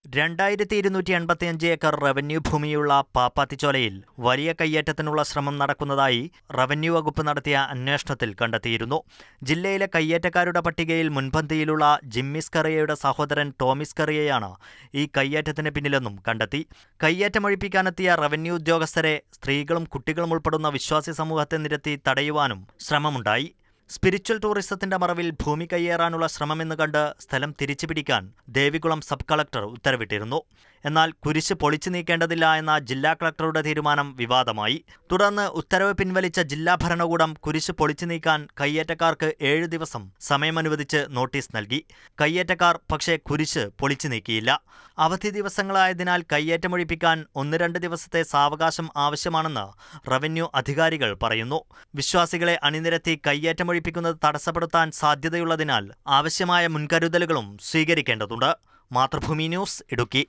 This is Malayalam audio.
2285 ഏക്കർ റവന്യൂ ഭൂമിയുള്ള പാപ്പാത്തിച്ചോലയിൽ വലിയ കയ്യേറ്റത്തിനുള്ള ശ്രമം നടക്കുന്നതായി റവന്യൂ വകുപ്പ് നടത്തിയ അന്വേഷണത്തിൽ കണ്ടെത്തിയിരുന്നു. ജില്ലയിലെ കയ്യേറ്റക്കാരുടെ പട്ടികയിൽ മുൻപന്തിയിലുള്ള ജിമ്മിസ് കറിയയുടെ സഹോദരൻ ടോമിസ് കറിയയാണ് ഈ കയ്യേറ്റത്തിന് പിന്നിലെന്നും കണ്ടെത്തി. കയ്യേറ്റമൊഴിപ്പിക്കാനെത്തിയ റവന്യൂ ഉദ്യോഗസ്ഥരെ സ്ത്രീകളും കുട്ടികളും ഉൾപ്പെടുന്ന വിശ്വാസി സമൂഹത്തെ നിരത്തി തടയുവാനും ശ്രമമുണ്ടായി. സ്പിരിച്വൽ ടൂറിസത്തിന്റെ മറവിൽ ഭൂമി കയ്യേറാനുള്ള ശ്രമമെന്ന് കണ്ട് സ്ഥലം തിരിച്ചുപിടിക്കാൻ ദേവികുളം സബ് കളക്ടർ ഉത്തരവിട്ടിരുന്നു. എന്നാൽ കുരിശ് പൊളിച്ചു നീക്കേണ്ടതില്ല എന്ന ജില്ലാ കളക്ടറുടെ തീരുമാനം വിവാദമായി. തുടർന്ന് ഉത്തരവ് പിൻവലിച്ച ജില്ലാ ഭരണകൂടം കുരിശ് പൊളിച്ചു നീക്കാൻ കയ്യേറ്റക്കാർക്ക് 7 ദിവസം സമയമനുവദിച്ച് നോട്ടീസ് നൽകി. കയ്യേറ്റക്കാർ പക്ഷേ കുരിശ് പൊളിച്ചു നീക്കിയില്ല. അവധി ദിവസങ്ങളായതിനാൽ കയ്യേറ്റമൊഴിപ്പിക്കാൻ 1-2 ദിവസത്തെ സാവകാശം ആവശ്യമാണെന്ന് റവന്യൂ അധികാരികൾ പറയുന്നു. വിശ്വാസികളെ അണിനിരത്തി കയ്യേറ്റമൊഴിപ്പിക്കുന്നത് തടസ്സപ്പെടുത്താൻ സാധ്യതയുള്ളതിനാൽ ആവശ്യമായ മുൻകരുതലുകളും സ്വീകരിക്കേണ്ടതുണ്ട്. മാതൃഭൂമി ന്യൂസ്, ഇടുക്കി.